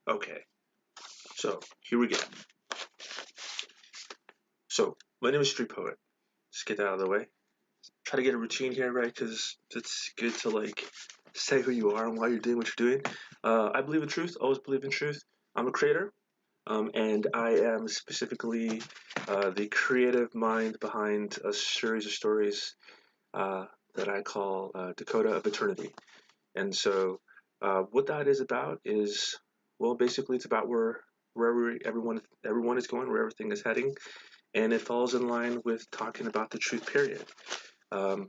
Okay, so here we go. So my name is Street Poet. Just get that out of the way. Try to get a routine here, right? Because it's good to like say who you are and why you're doing what you're doing. I believe in truth. Always believe in truth. I'm a creator, and I am specifically the creative mind behind a series of stories that I call Dakota of Eternity. And so, what that is about is, well, basically, it's about where everyone is going, where everything is heading, and it falls in line with talking about the truth. Period. Um,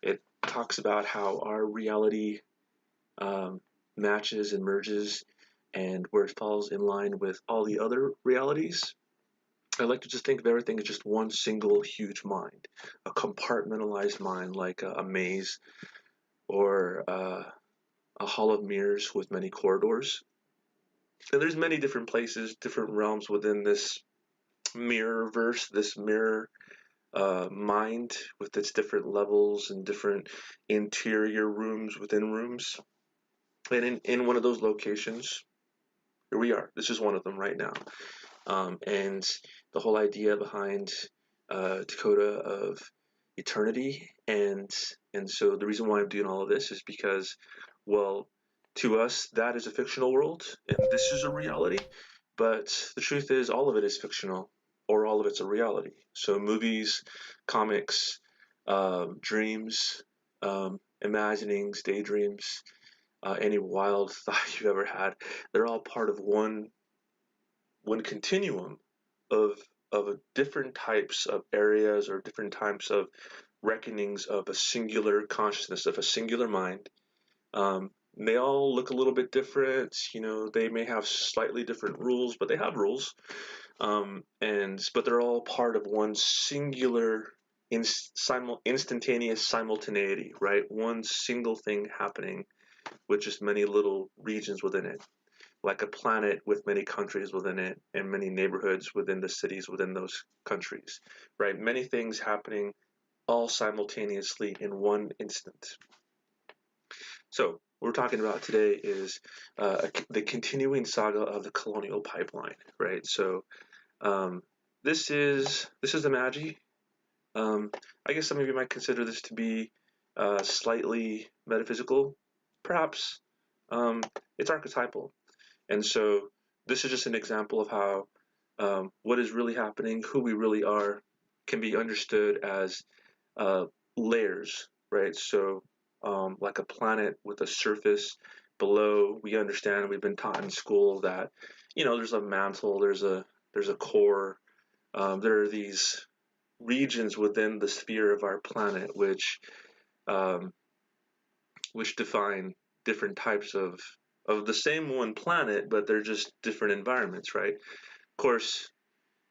it talks about how our reality matches and merges, and where it falls in line with all the other realities. I like to just think of everything as just one single huge mind, a compartmentalized mind, like a maze or a hall of mirrors with many corridors. And there's many different places, different realms within this mirror verse, this mirror mind with its different levels and different interior rooms within rooms. And in one of those locations, here we are. This is one of them right now. And the whole idea behind Dakota of eternity, and so the reason why I'm doing all of this is because, well, to us that is a fictional world, and this is a reality. But the truth is, all of it is fictional, or all of it's a reality. So movies, comics, dreams, imaginings, daydreams, any wild thought you've ever had, they're all part of one continuum of different types of areas or different types of reckonings of a singular consciousness, of a singular mind. They all look a little bit different. They may have slightly different rules, but they have rules. But they're all part of one singular instantaneous simultaneity, right? One single thing happening with just many little regions within it, like a planet with many countries within it and many neighborhoods within the cities within those countries, right? Many things happening all simultaneously in one instant. So what we're talking about today is the continuing saga of the Colonial Pipeline, right? So this is the Magi. I guess some of you might consider this to be slightly metaphysical, perhaps. It's archetypal. And so this is just an example of how what is really happening, who we really are, can be understood as layers, right? So like a planet with a surface below, we understand, we've been taught in school that, there's a mantle, there's a core, there are these regions within the sphere of our planet um, which define different types of the same one planet, but they're just different environments, right? Of course,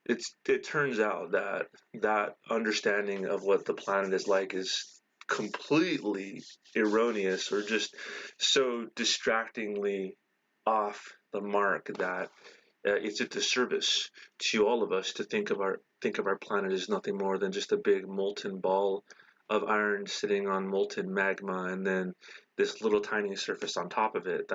it turns out that understanding of what the planet is like is completely erroneous, or just so distractingly off the mark that it's a disservice to all of us to think of our planet as nothing more than just a big molten ball of iron sitting on molten magma, and then this little tiny surface on top of it.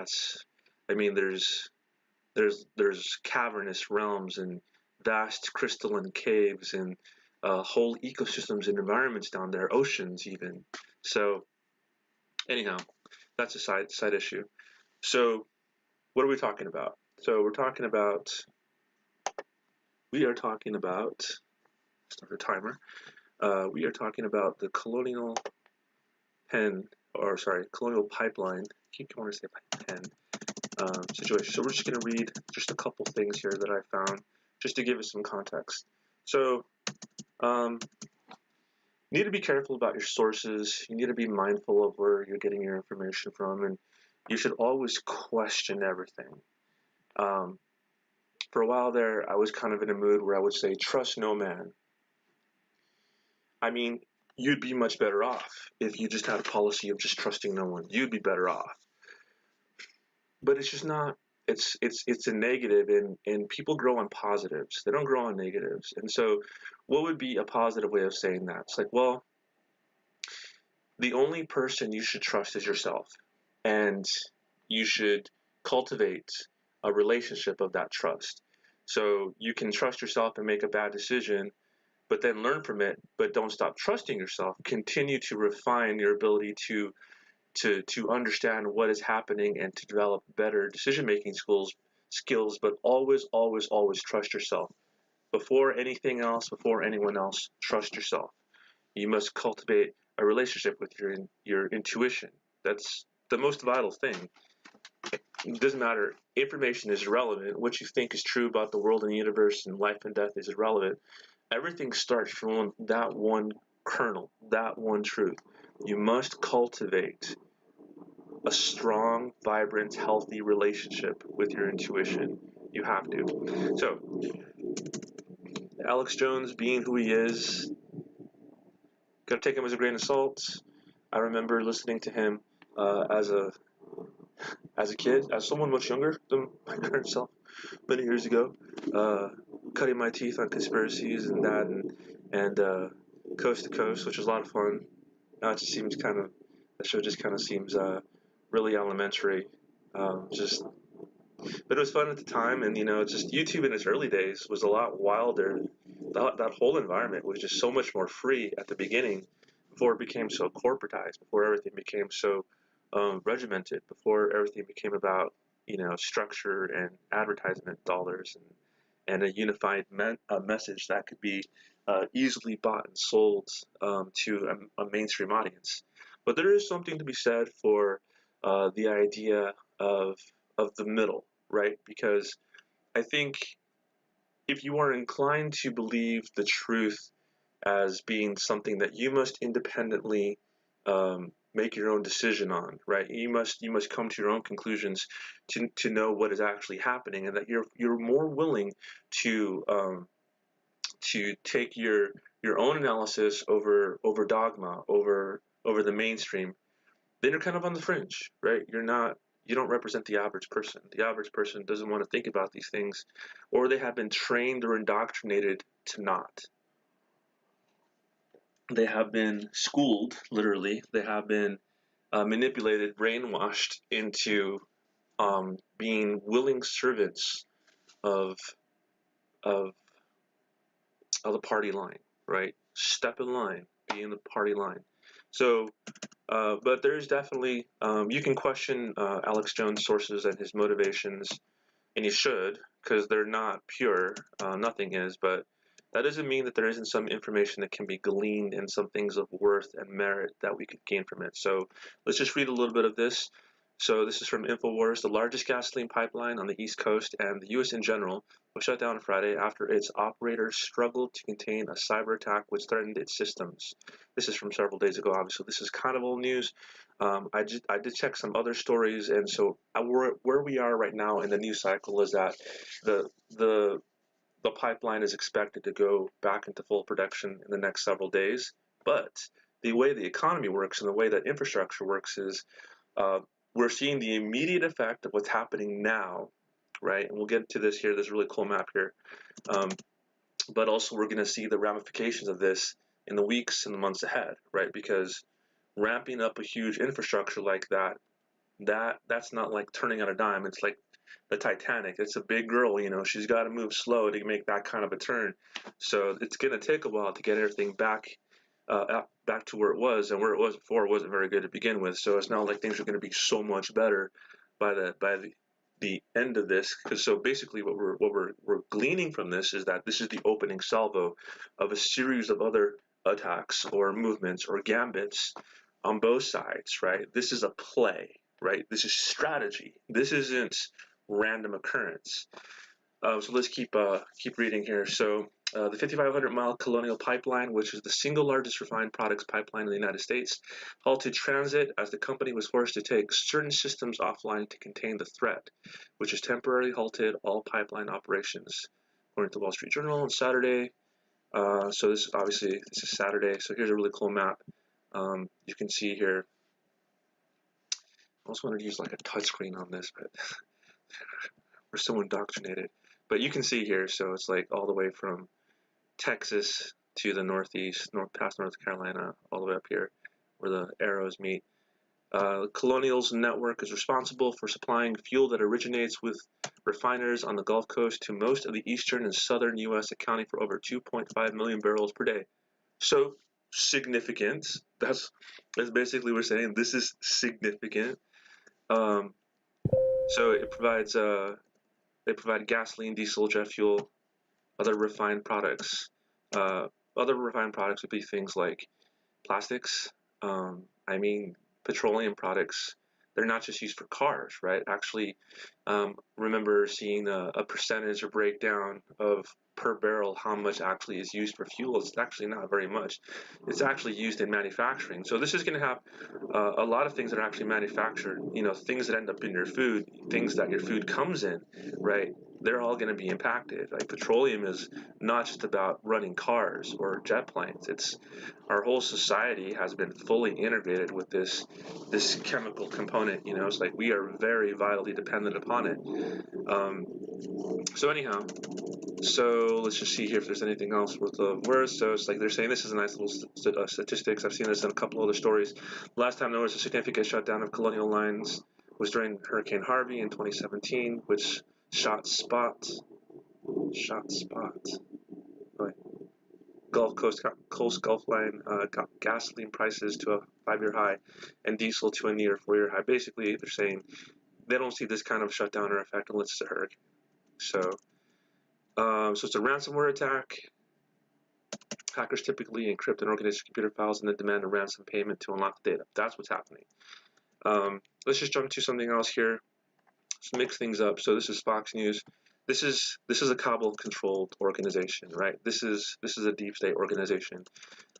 There's cavernous realms and vast crystalline caves and whole ecosystems and environments down there, oceans even. So anyhow, that's a side issue. So what are we talking about? So we are talking about start a timer. We are talking about the Colonial Pipeline. I keep wanting to say pen situation. So we're just going to read just a couple things here that I found, just to give us some context. So, you need to be careful about your sources. You need to be mindful of where you're getting your information from, and you should always question everything. For a while there, I was kind of in a mood where I would say, trust no man. I mean, you'd be much better off if you just had a policy of just trusting no one. You'd be better off. But it's just not. It's a negative, and people grow on positives. They don't grow on negatives. And so, what would be a positive way of saying that? It's like, well, the only person you should trust is yourself, and you should cultivate a relationship of that trust. So you can trust yourself and make a bad decision, but then learn from it, but don't stop trusting yourself. Continue to refine your ability to understand what is happening and to develop better decision making skills, but always trust yourself. Before anything else, before anyone else, trust yourself. You must cultivate a relationship with your intuition. That's the most vital thing. It doesn't matter. Information is irrelevant. What you think is true about the world and the universe and life and death is irrelevant. Everything starts from that one kernel, that one truth. You must cultivate a strong, vibrant, healthy relationship with your intuition. You have to. So, Alex Jones, being who he is, gotta take him as a grain of salt. I remember listening to him as a kid, as someone much younger than my current self, many years ago, uh, cutting my teeth on conspiracies and that, and Coast to Coast, which was a lot of fun. Now it just seems kind of, the show just kind of seems really elementary. Just, but it was fun at the time, and just YouTube in its early days was a lot wilder. That whole environment was just so much more free at the beginning, before it became so corporatized, before everything became so regimented, before everything became about structure and advertisement dollars and a unified message that could be easily bought and sold to a mainstream audience. But there is something to be said for the idea of the middle, right? Because I think if you are inclined to believe the truth as being something that you must independently make your own decision on, right? You must come to your own conclusions to know what is actually happening, and that you're more willing to take your own analysis over dogma, over the mainstream. Then you're kind of on the fringe, right? You don't represent the average person. The average person doesn't want to think about these things, or they have been trained or indoctrinated to not. They have been schooled, literally. They have been manipulated, brainwashed into being willing servants of of of the party line, right? Step in line, be in the party line. So, but there's definitely you can question Alex Jones' sources and his motivations, and you should, because they're not pure. Nothing is, but that doesn't mean that there isn't some information that can be gleaned and some things of worth and merit that we could gain from it. So let's just read a little bit of this. So this is from InfoWars. The largest gasoline pipeline on the East Coast and the U.S. in general was shut down on Friday after its operators struggled to contain a cyber attack which threatened its systems. This is from several days ago. Obviously, this is kind of old news. I did check some other stories, and so where we are right now in the news cycle is that the the the pipeline is expected to go back into full production in the next several days. But the way the economy works and the way that infrastructure works is uh, we're seeing the immediate effect of what's happening now, right? And we'll get to this here. There's a really cool map here. Um, but also we're going to see the ramifications of this in the weeks and the months ahead, right? Because ramping up a huge infrastructure like that's not like turning on a dime. It's like the Titanic. It's a big girl, she's got to move slow to make that kind of a turn. So it's going to take a while to get everything back to where it was, and where it was before wasn't very good to begin with. So it's not like things are going to be so much better by the end of this. Because so basically, what we're gleaning from this is that this is the opening salvo of a series of other attacks or movements or gambits on both sides, right? This is a play, right? This is strategy. This isn't random occurrence. So let's keep reading here. So the 5,500-mile Colonial Pipeline, which is the single largest refined products pipeline in the United States, halted transit as the company was forced to take certain systems offline to contain the threat, which has temporarily halted all pipeline operations, according to the Wall Street Journal on Saturday. So this is Saturday. So here's a really cool map. You can see here. I almost wanted to use like a touchscreen on this, but we're so indoctrinated. But you can see here, so it's like all the way from Texas to the northeast, past North Carolina, all the way up here, where the arrows meet. Colonial's network is responsible for supplying fuel that originates with refiners on the Gulf Coast to most of the eastern and southern U.S., accounting for over 2.5 million barrels per day. So significant. That's basically what we're saying. This is significant. Um, so they provide gasoline, diesel, jet fuel, other refined products. Uh, Other refined products would be things like plastics. I mean, petroleum products. They're not just used for cars, right? Actually, remember seeing a percentage or breakdown of per barrel how much actually is used for fuel. It's actually not very much. It's actually used in manufacturing. So this is going to have a lot of things that are actually manufactured. You know, things that end up in your food, things that your food comes in, right? They're all going to be impacted. Like petroleum is not just about running cars or jet planes. It's our whole society has been fully integrated with this chemical component. You know, it's like we are very vitally dependent upon it. Um, so anyhow, so let's just see here if there's anything else worth of words. So it's like they're saying this is a nice little statistics. I've seen this in a couple other stories. Last time there was a significant shutdown of colonial lines was during Hurricane Harvey in 2017, which shot spot. Right. Coast Gulf Line got gasoline prices to a 5-year high and diesel to a near 4-year high. Basically, they're saying they don't see this kind of shutdown or effect unless it's a hurricane. So it's a ransomware attack. Hackers typically encrypt an organization's computer files and then demand a ransom payment to unlock the data. That's what's happening. Let's just jump to something else here. Let's mix things up. So this is Fox News. This is a Kabul-controlled organization, right? This is a deep state organization.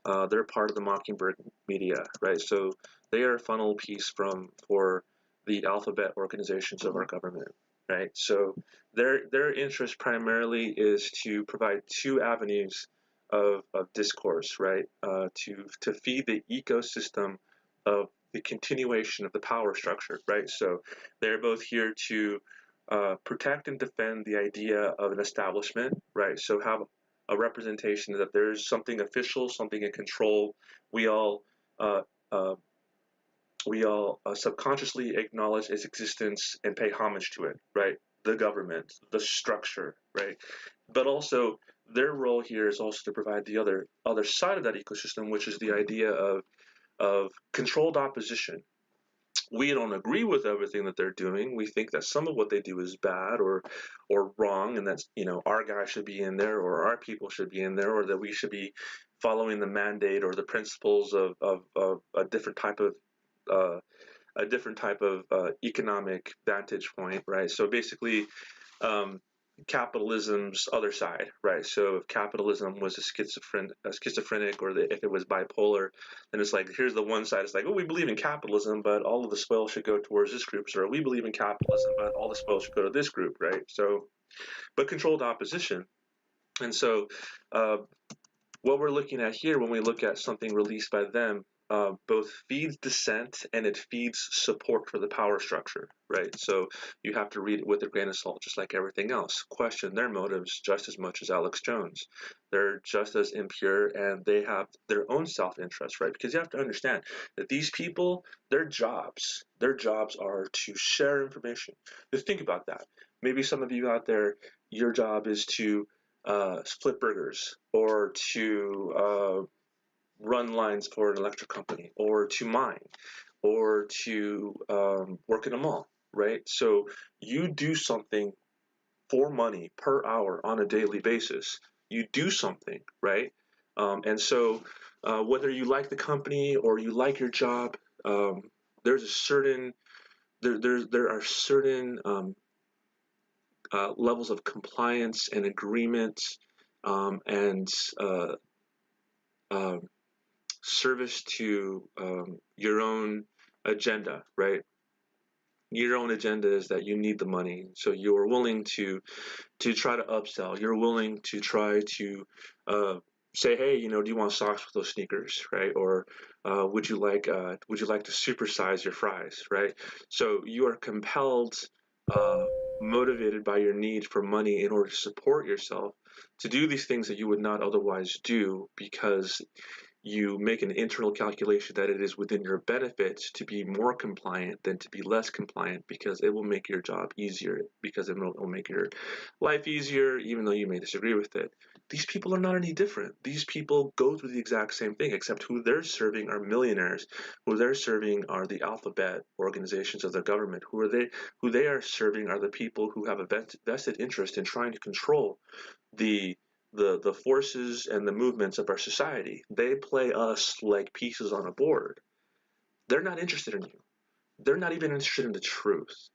They're part of the Mockingbird media, right? So they are a funnel piece for the alphabet organizations of our government, right? So their interest primarily is to provide two avenues of discourse, right? To feed the ecosystem of the continuation of the power structure, right? So they're both here to protect and defend the idea of an establishment, right? So have a representation that there's something official, something in control. We all uh, uh, subconsciously acknowledge its existence and pay homage to it, right? The government, the structure, right? But also their role here is also to provide the other side of that ecosystem, which is the idea of controlled opposition. We don't agree with everything that they're doing. We think that some of what they do is bad or wrong, and that's, you know, our guy should be in there, or our people should be in there, or that we should be following the mandate or the principles of a different type of economic vantage point, right? So basically, um, capitalism's other side, right? So if capitalism was a schizophrenic, or if it was bipolar, then it's like, here's the one side. It's like, oh, we believe in capitalism, but all of the spoil should go towards this group. Or we believe in capitalism, but all the spoil should go to this group, right? So, but controlled opposition. And so, uh, what we're looking at here when we look at something released by them both feeds dissent and it feeds support for the power structure, right? So you have to read it with a grain of salt, just like everything else. Question their motives just as much as Alex Jones. They're just as impure, and they have their own self-interest, right? Because you have to understand that these people, their jobs are to share information. Just think about that. Maybe some of you out there, your job is to split burgers, or to run lines for an electric company, or to mine, or to work in a mall, right? So you do something for money per hour on a daily basis. You do something, right? And so whether you like the company or you like your job, there's a certain there are certain levels of compliance and agreement, and uh, uh, service to your own agenda, right? Your own agenda is that you need the money, so you're willing to try to upsell. You're willing to try to uh, say, hey, you know, do you want socks with those sneakers, right? Or would you like to supersize your fries, right? So you are compelled, uh, motivated by your need for money in order to support yourself, to do these things that you would not otherwise do, because you make an internal calculation that it is within your benefits to be more compliant than to be less compliant, because it will make your job easier, because it will make your life easier, even though you may disagree with it. These people are not any different. These people go through the exact same thing, except who they're serving are millionaires. Who they're serving are the alphabet organizations of the government. Who they are serving are the people who have a vested interest in trying to control the the forces and the movements of our society. They play us like pieces on a board. They're not interested in you. They're not even interested in the truth.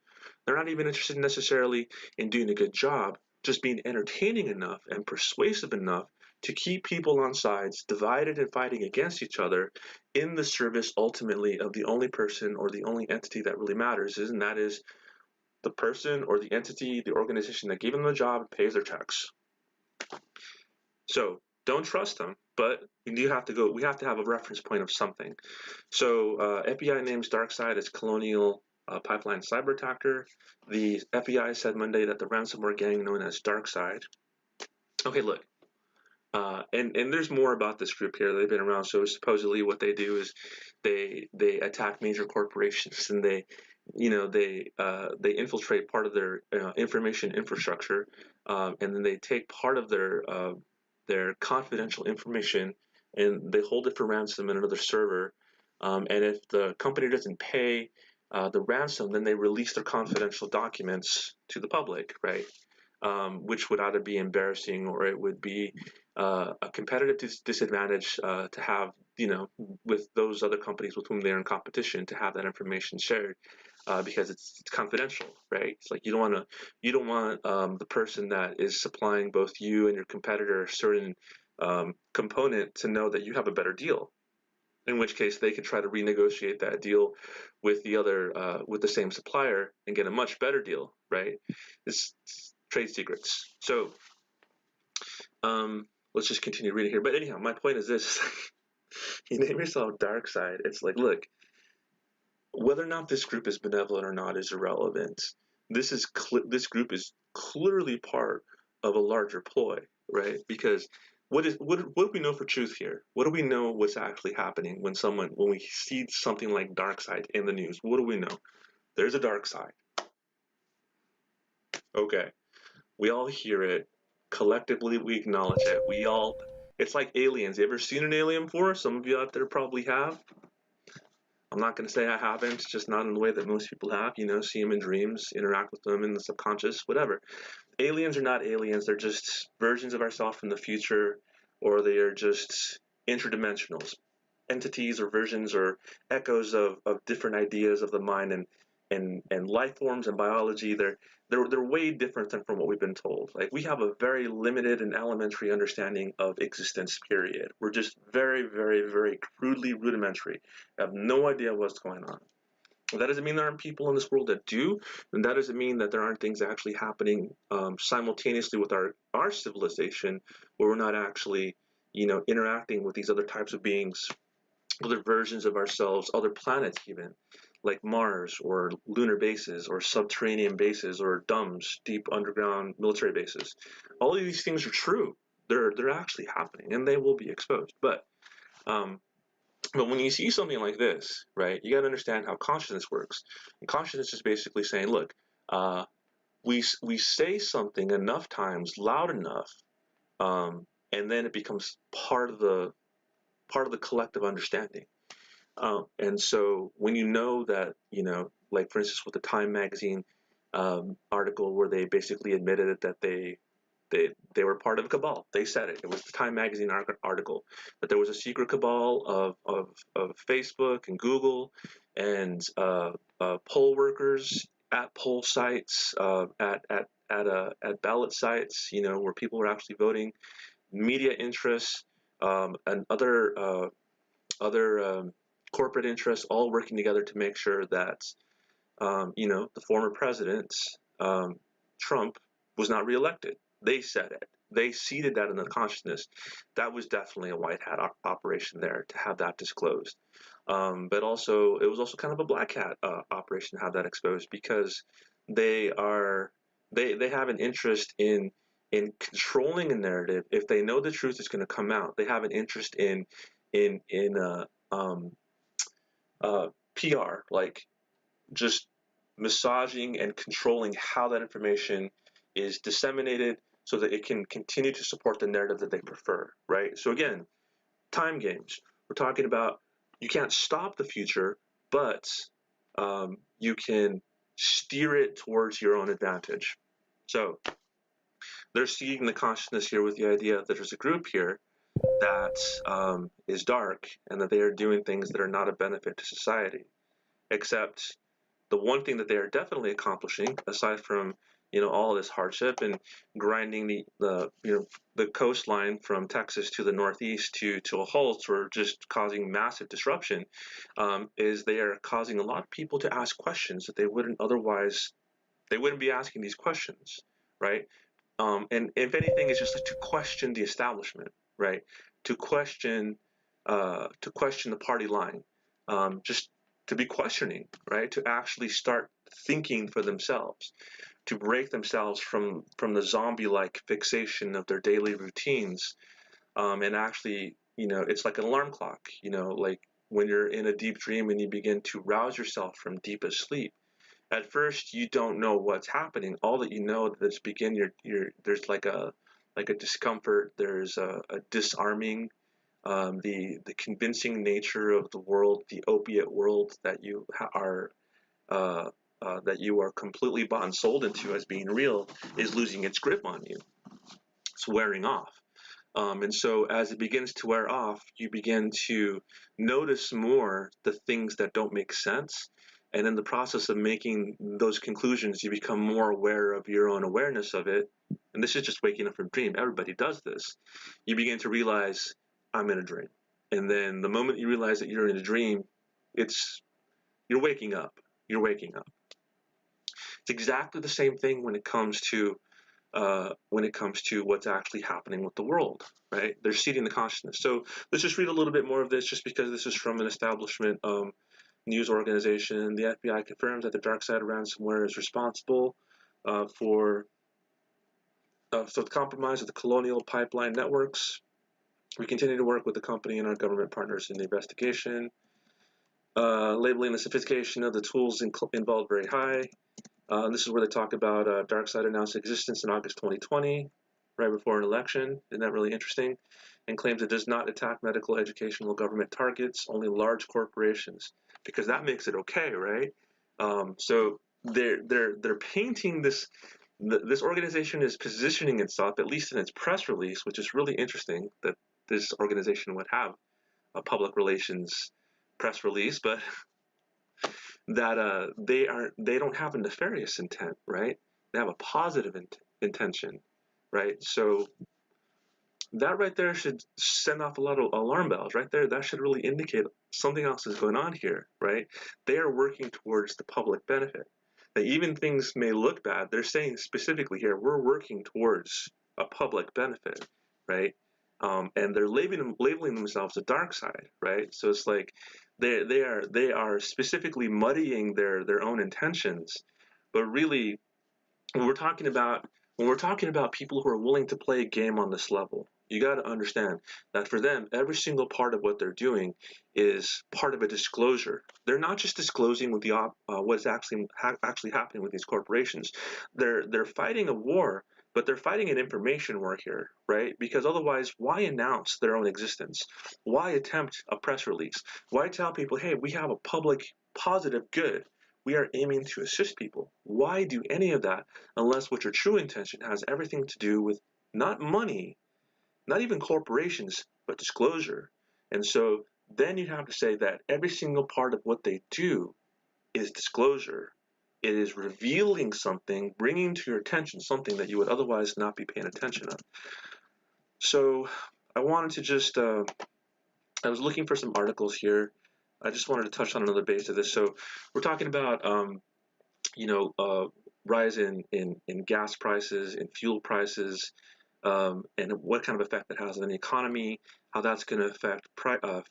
They're not even interested necessarily in doing a good job, just being entertaining enough and persuasive enough to keep people on sides divided and fighting against each other in the service ultimately of the only person or the only entity that really matters, and that is the person or the entity, the organization that gave them the job and pays their checks. So don't trust them, but we have to have a reference point of something. So FBI names DarkSide as Colonial Pipeline cyber attacker. The FBI said Monday that the ransomware gang known as DarkSide. Okay, look, and there's more about this group here. They've been around. So supposedly, what they do is they attack major corporations, and they infiltrate part of their information infrastructure, and then they take part of their confidential information and they hold it for ransom in another server. And if the company doesn't pay the ransom, then they release their confidential documents to the public, right? Which would either be embarrassing or it would be a competitive disadvantage to have, with those other companies with whom they're in competition, to have that information shared because it's confidential, right? It's like you don't want the person that is supplying both you and your competitor a certain component to know that you have a better deal. In which case, they could try to renegotiate that deal with with the same supplier and get a much better deal, right? It's trade secrets. So let's just continue reading here. But anyhow, my point is this: you name yourself DarkSide. It's like, look, whether or not this group is benevolent or not is irrelevant. This group is clearly part of a larger ploy, right? Because what do we know for truth here? What do we know what's actually happening when we see something like DarkSide in the news? What do we know? There's a dark side. Okay, we all hear it. Collectively, we acknowledge it. It's like aliens. You ever seen an alien before? Some of you out there probably have. I'm not going to say I haven't, it's just not in the way that most people have, see them in dreams, interact with them in the subconscious, whatever. Aliens are not aliens, they're just versions of ourselves from the future, or they are just interdimensional entities or versions or echoes of different ideas of the mind and life forms and biology. They're way different than from what we've been told. Like, we have a very limited and elementary understanding of existence, period. We're just very, very, very crudely rudimentary. We have no idea what's going on. That doesn't mean there aren't people in this world that do, and that doesn't mean that there aren't things actually happening simultaneously with our civilization, where we're not actually, interacting with these other types of beings, other versions of ourselves, other planets even, like Mars or lunar bases or subterranean bases or DUMBs, deep underground military bases. All of these things are true. They're actually happening, and they will be exposed. But when you see something like this, right, you got to understand how consciousness works. And consciousness is basically saying, look, we say something enough times, loud enough, and then it becomes part of the collective understanding. And so when you know that, like for instance with the Time magazine article where they basically admitted that they were part of a cabal. They said it. It was the Time magazine article that there was a secret cabal of Facebook and Google and poll workers at poll sites, at ballot sites, where people were actually voting, media interests, and other corporate interests all working together to make sure that the former president Trump was not reelected. They said it. They seeded that in the consciousness. That was definitely a white hat operation there to have that disclosed. But also, it was also kind of a black hat operation to have that exposed, because they have an interest in controlling a narrative. If they know the truth is going to come out, they have an interest in in um, PR, like just massaging and controlling how that information is disseminated so that it can continue to support the narrative that they prefer, right? So again, time games. We're talking about you can't stop the future, but you can steer it towards your own advantage. So they're seeing the consciousness here with the idea that there's a group here that is dark and that they are doing things that are not a benefit to society. Except the one thing that they are definitely accomplishing, aside from all this hardship and grinding the coastline from Texas to the Northeast to a halt, or just causing massive disruption, is they are causing a lot of people to ask questions that they wouldn't be asking these questions, right? And if anything, it's just like to question the establishment, right? To question the party line, just to be questioning, right? To actually start thinking for themselves, to break themselves from the zombie-like fixation of their daily routines, and actually, it's like an alarm clock, like when you're in a deep dream and you begin to rouse yourself from deepest sleep. At first, you don't know what's happening. All that you know that's begin there's like a discomfort. There's a disarming, the convincing nature of the world, the opiate world that you are completely bought and sold into as being real, is losing its grip on you. It's wearing off. And so as it begins to wear off, you begin to notice more the things that don't make sense. And in the process of making those conclusions, you become more aware of your own awareness of it. And this is just waking up from a dream. Everybody does this. You begin to realize, I'm in a dream. And then the moment you realize that you're in a dream, you're waking up. You're waking up. It's exactly the same thing when it comes to what's actually happening with the world, right? They're seeding the consciousness. So let's just read a little bit more of this, just because this is from an establishment news organization. The FBI confirms that the dark side of ransomware is responsible for the compromise of the Colonial Pipeline networks. We continue to work with the company and our government partners in the investigation. Labeling the sophistication of the tools involved very high. This is where they talk about DarkSide announced existence in August 2020, right before an election. Isn't that really interesting? And claims it does not attack medical, educational, government targets, only large corporations, because that makes it okay, right? So they're painting this. This organization is positioning itself, at least in its press release, which is really interesting that this organization would have a public relations press release, but that they don't have a nefarious intent, right? They have a positive intention, right? So that right there should send off a lot of alarm bells, right there. That should really indicate something else is going on here, right? They are working towards the public benefit. Now, even things may look bad, they're saying specifically here, we're working towards a public benefit, right? And they're labeling themselves the dark side, right? So it's like they are specifically muddying their own intentions, but really, when we're talking about people who are willing to play a game on this level, you got to understand that for them, every single part of what they're doing is part of a disclosure. They're not just disclosing with what's actually happening with these corporations. They're fighting a war, but they're fighting an information war here, right? Because otherwise, why announce their own existence? Why attempt a press release? Why tell people, hey, we have a public positive good? We are aiming to assist people. Why do any of that unless what your true intention has everything to do with not money, not even corporations, but disclosure? And so then you have to say that every single part of what they do is disclosure. It is revealing something, bringing to your attention something that you would otherwise not be paying attention of. So I wanted to just, I was looking for some articles here. I just wanted to touch on another base of this. So we're talking about, rise in gas prices, in fuel prices, and what kind of effect that has on the economy, how that's going to affect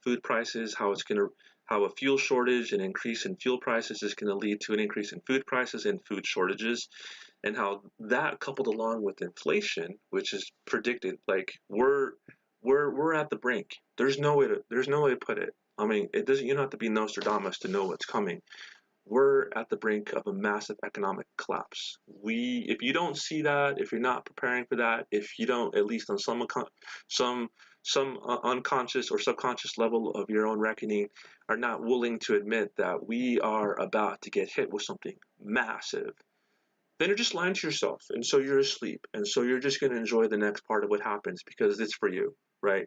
food prices, how a fuel shortage and increase in fuel prices is going to lead to an increase in food prices and food shortages, and how that coupled along with inflation, which is predicted, like we're at the brink. There's no way to put it. I mean, it doesn't. You don't have to be Nostradamus to know what's coming. We're at the brink of a massive economic collapse. If you don't see that, if you're not preparing for that, if you don't, at least on some unconscious or subconscious level of your own reckoning, are not willing to admit that we are about to get hit with something massive, then you're just lying to yourself, and so you're asleep, and so you're just going to enjoy the next part of what happens because it's for you, right?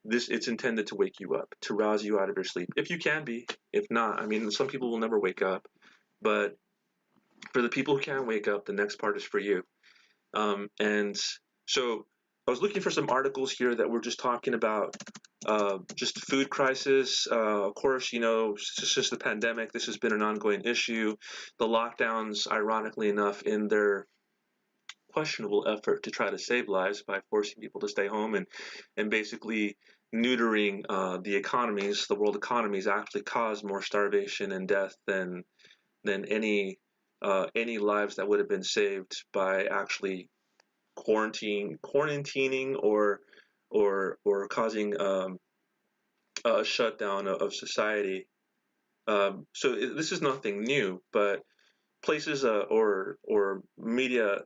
It's intended to wake you up, to rouse you out of your sleep, if you can be. If not, I mean, some people will never wake up, but for the people who can wake up, the next part is for you. And so I was looking for some articles here that were just talking about just food crisis. Of course, since the pandemic, this has been an ongoing issue. The lockdowns, ironically enough, in their questionable effort to try to save lives by forcing people to stay home and basically neutering the world economies, actually caused more starvation and death than any lives that would have been saved by actually quarantining or causing a shutdown of society. So this is nothing new, but places or media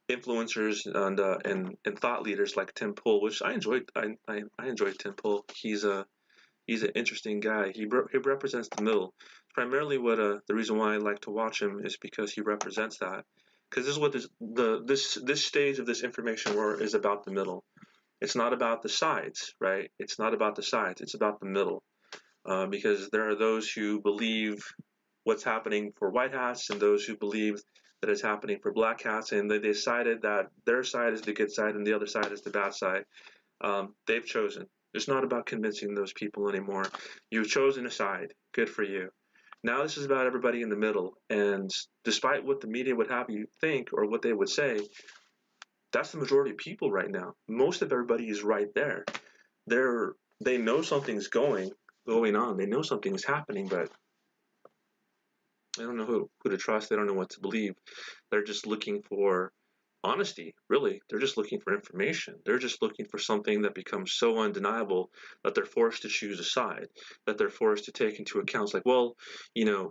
influencers and thought leaders like Tim Pool, which I enjoyed. I enjoyed Tim Pool. He's an interesting guy. He represents the middle. Primarily, what the reason why I like to watch him is because he represents that. Because this is what this stage of this information war is about: the middle. It's not about the sides, right? It's not about the sides. It's about the middle. Because there are those who believe what's happening for white hats and those who believe that it's happening for black hats, and they decided that their side is the good side and the other side is the bad side. They've chosen. It's not about convincing those people anymore. You've chosen a side. Good for you. Now this is about everybody in the middle. And despite what the media would have you think or what they would say, that's the majority of people right now. Most of everybody is right there. They know something's going on. They know something is happening, but they don't know who to trust. They don't know what to believe. They're just looking for honesty, really. They're just looking for information. They're just looking for something that becomes so undeniable that they're forced to choose a side, that they're forced to take into account. It's like, well,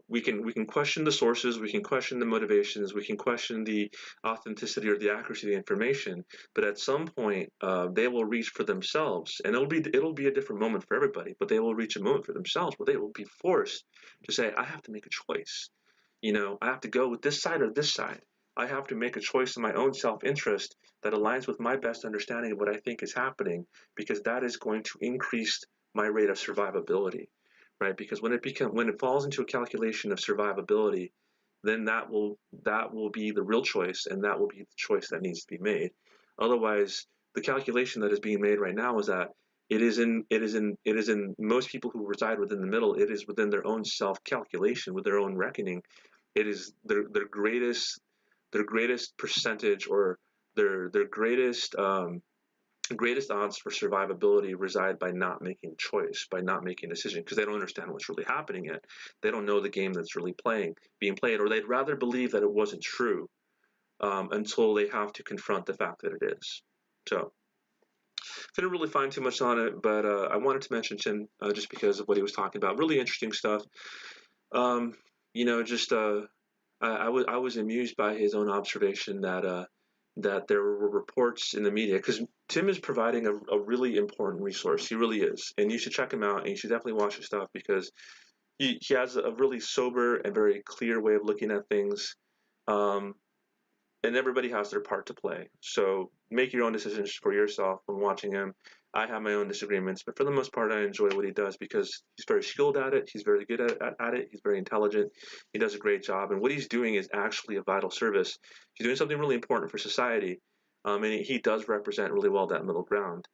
we can question the sources, we can question the motivations, we can question the authenticity or the accuracy of the information, but at some point, they will reach for themselves, and it'll be a different moment for everybody. But they will reach a moment for themselves where they will be forced to say, I have to make a choice. I have to go with this side or this side. I have to make a choice in my own self-interest that aligns with my best understanding of what I think is happening, because that is going to increase my rate of survivability, right? Because when it falls into a calculation of survivability, then that will be the real choice, and that will be the choice that needs to be made. Otherwise, the calculation that is being made right now is that it is in most people who reside within the middle. It is within their own self-calculation, with their own reckoning. It is their greatest percentage, or their greatest odds for survivability reside by not making a choice, by not making a decision, because they don't understand what's really happening yet. They don't know the game that's really being played, or they'd rather believe that it wasn't true until they have to confront the fact that it is. So didn't really find too much on it, but I wanted to mention Chin just because of what he was talking about. Really interesting stuff. Just I was amused by his own observation that there were reports in the media, because Tim is providing a really important resource. He really is, and you should check him out, and you should definitely watch his stuff, because he has a really sober and very clear way of looking at things. Um, and everybody has their part to play. So make your own decisions for yourself when watching him. I have my own disagreements, but for the most part, I enjoy what he does because he's very skilled at it. He's very good at it. He's very intelligent. He does a great job. And what he's doing is actually a vital service. He's doing something really important for society. And he does represent really well that middle ground.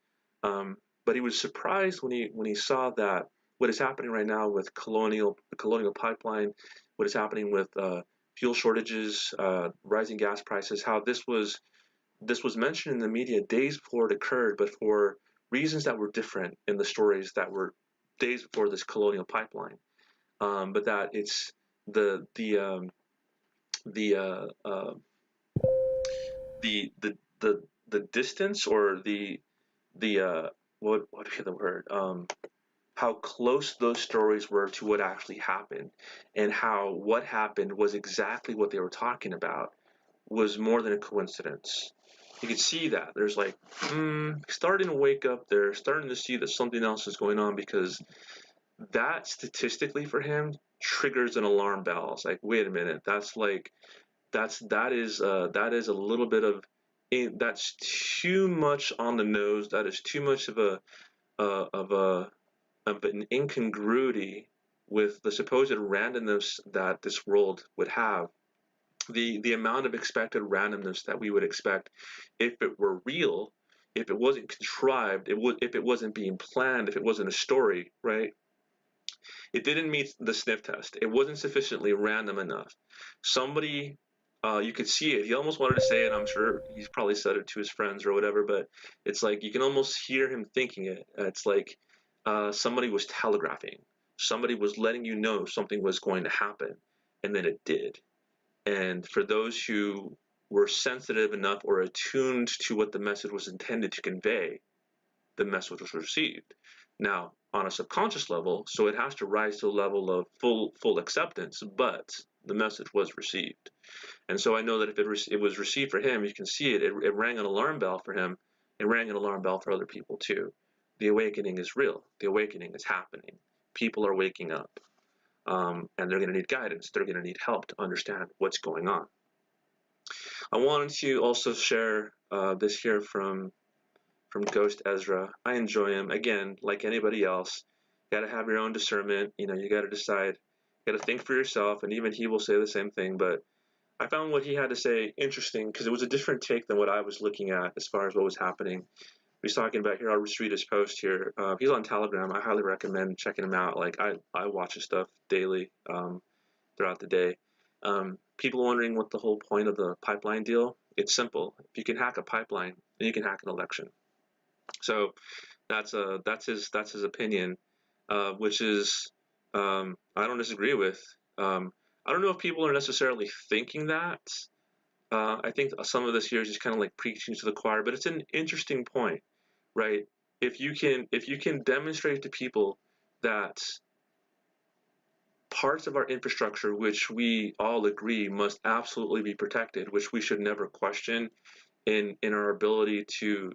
But he was surprised when he saw that what is happening right now with the Colonial Pipeline, what is happening with fuel shortages, rising gas prices, how this was mentioned in the media days before it occurred, but for reasons that were different in the stories that were days before this Colonial Pipeline. But that it's the the the the distance, or the what would be the word? How close those stories were to what actually happened, and how what happened was exactly what they were talking about, was more than a coincidence. You could see that there's like starting to wake up. They're starting to see that something else is going on, because that statistically for him triggers an alarm bell. It's like, wait a minute, that's like that is a little bit of that's too much on the nose. That is too much of a of a of an incongruity with the supposed randomness that this world would have. The amount of expected randomness that we would expect if it were real, if it wasn't contrived, if it wasn't being planned, if it wasn't a story, right? It didn't meet the sniff test. It wasn't sufficiently random enough. Somebody, you could see it. He almost wanted to say it. I'm sure he's probably said it to his friends or whatever, but it's like you can almost hear him thinking it. It's like somebody was telegraphing. Somebody was letting you know something was going to happen, and then it did. And for those who were sensitive enough or attuned to what the message was intended to convey, the message was received. Now, on a subconscious level, so it has to rise to a level of full acceptance, but the message was received. And so I know that if it was received for him, you can see it. It rang an alarm bell for him. It rang an alarm bell for other people too. The awakening is real. The awakening is happening. People are waking up, and they're going to need guidance. They're going to need help to understand what's going on. I wanted to also share this here from Ghost Ezra. I enjoy him. Again, like anybody else, you got to have your own discernment. You know, you got to decide. You got to think for yourself, and even he will say the same thing. But I found what he had to say interesting, because it was a different take than what I was looking at as far as what was happening. He's talking about here. I'll just read his post here. He's on Telegram. I highly recommend checking him out. Like I watch his stuff daily throughout the day. People wondering what the whole point of the pipeline deal. It's simple. If you can hack a pipeline, then you can hack an election. So that's his opinion, which is I don't disagree with. I don't know if people are necessarily thinking that. I think some of this here is just kind of like preaching to the choir, but it's an interesting point, right? If you can demonstrate to people that parts of our infrastructure, which we all agree must absolutely be protected, which we should never question, in our ability to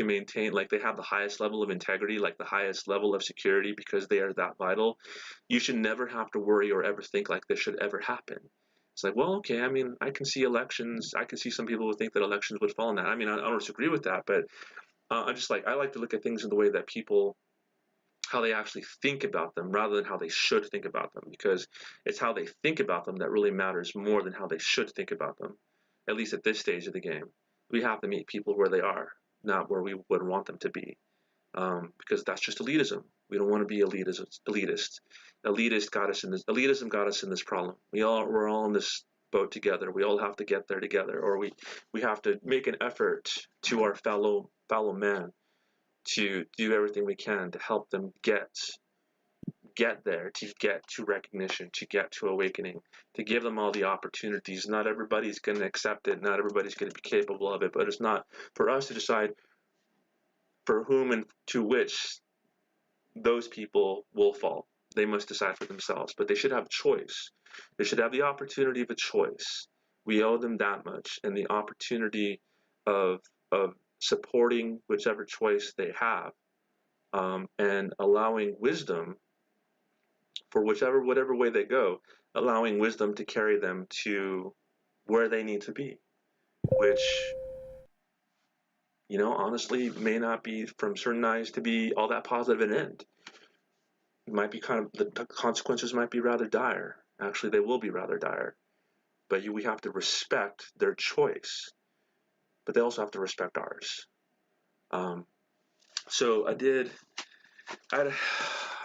maintain, like they have the highest level of integrity, like the highest level of security, because they are that vital. You should never have to worry or ever think like this should ever happen. It's like, well, okay, I mean, I can see elections. I can see some people would think that elections would fall in that. I mean, I don't disagree with that, but I'm just like, I like to look at things in the way that people, how they actually think about them rather than how they should think about them, because it's how they think about them that really matters more than how they should think about them, at least at this stage of the game. We have to meet people where they are, not where we would want them to be, because that's just elitism. We don't want to be elitist got us in this, elitism got us in this problem. We're all in this boat together. We all have to get there together, or we have to make an effort to our fellow man to do everything we can to help them get there, to get to recognition, to get to awakening, to give them all the opportunities. Not everybody's going to accept it. Not everybody's going to be capable of it, but it's not for us to decide for whom and to which those people will fall. They must decide for themselves, but they should have choice. They should have the opportunity of a choice. We owe them that much, and the opportunity of supporting whichever choice they have, and allowing wisdom for whatever way they go, allowing wisdom to carry them to where they need to be, which, you know, honestly may not be from certain eyes to be all that positive an end. It might be kind of, the consequences might be rather dire. Actually, they will be rather dire. But we have to respect their choice, but they also have to respect ours. Um, so I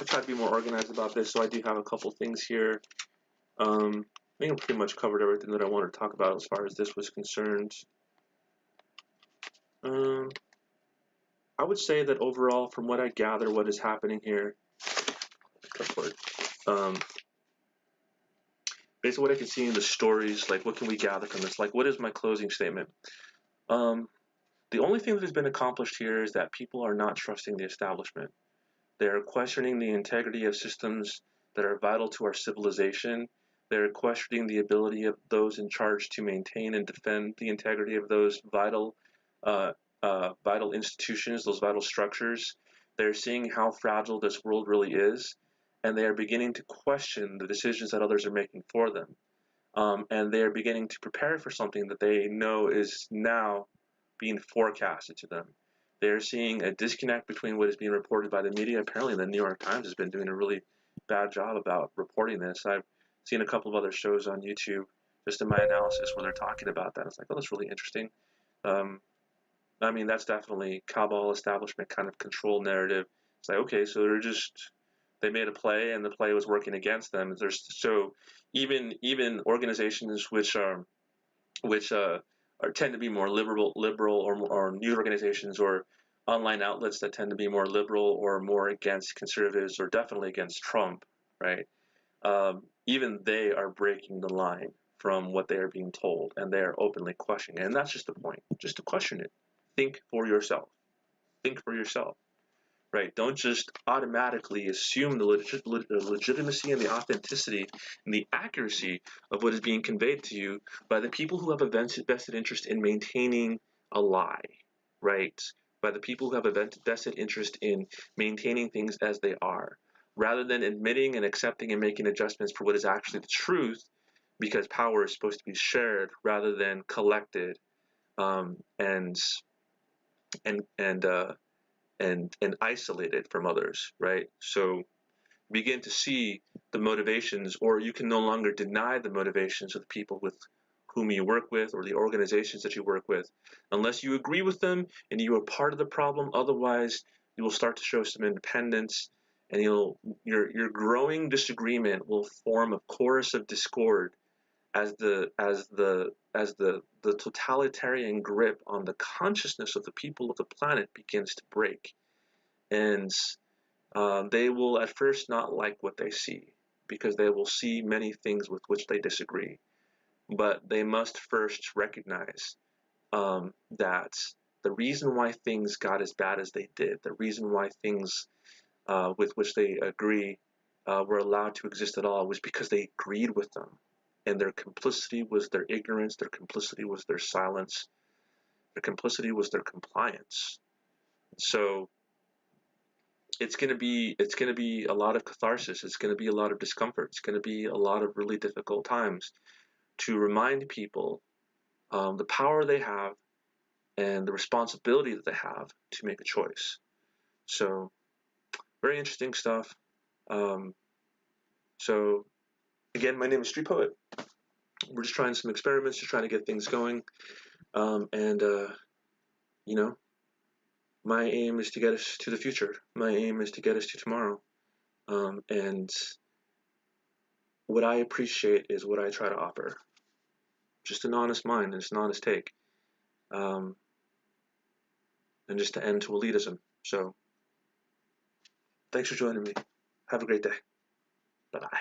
tried to be more organized about this, so I do have a couple things here. I think I pretty much covered everything that I wanted to talk about as far as this was concerned. I would say that overall, from what I gather, what is happening here, basically what I can see in the stories, like what can we gather from this? Like, what is my closing statement? The only thing that has been accomplished here is that people are not trusting the establishment. They are questioning the integrity of systems that are vital to our civilization. They're questioning the ability of those in charge to maintain and defend the integrity of those uh, vital institutions, those vital structures. They're seeing how fragile this world really is, and they are beginning to question the decisions that others are making for them. And they are beginning to prepare for something that they know is now being forecasted to them. They're seeing a disconnect between what is being reported by the media. Apparently, the New York Times has been doing a really bad job about reporting this. I've seen a couple of other shows on YouTube just in my analysis where they're talking about that. It's like, oh, that's really interesting. Um, I mean, that's definitely cabal establishment kind of control narrative. It's like, okay, so they made a play and the play was working against them. So even organizations which tend to be more liberal or news organizations or online outlets that tend to be more liberal or more against conservatives or definitely against Trump, right? Even they are breaking the line from what they are being told, and they are openly questioning it. And that's just the point, just to question it. Think for yourself. Think for yourself, right? Don't just automatically assume the legitimacy and the authenticity and the accuracy of what is being conveyed to you by the people who have a vested interest in maintaining a lie, right? By the people who have a vested interest in maintaining things as they are, rather than admitting and accepting and making adjustments for what is actually the truth, because power is supposed to be shared rather than collected, um, and and and uh, and isolated from others, right? So begin to see the motivations, or you can no longer deny the motivations of the people with whom you work with or the organizations that you work with, unless you agree with them and you are part of the problem. Otherwise, you will start to show some independence, and your growing disagreement will form a chorus of discord as the totalitarian grip on the consciousness of the people of the planet begins to break. And they will at first not like what they see, because they will see many things with which they disagree. But they must first recognize that the reason why things got as bad as they did, the reason why things with which they agree were allowed to exist at all, was because they agreed with them. And their complicity was their ignorance, their complicity was their silence, their complicity was their compliance. So it's going to be a lot of catharsis. It's going to be a lot of discomfort. It's going to be a lot of really difficult times to remind people the power they have and the responsibility that they have to make a choice. So very interesting stuff. Um, so again, my name is Street Poet. We're just trying some experiments, just trying to get things going. And you know, my aim is to get us to the future. My aim is to get us to tomorrow. And what I appreciate is what I try to offer. Just an honest mind and just an honest take. Um, and just to end to elitism. So, thanks for joining me. Have a great day. Bye bye.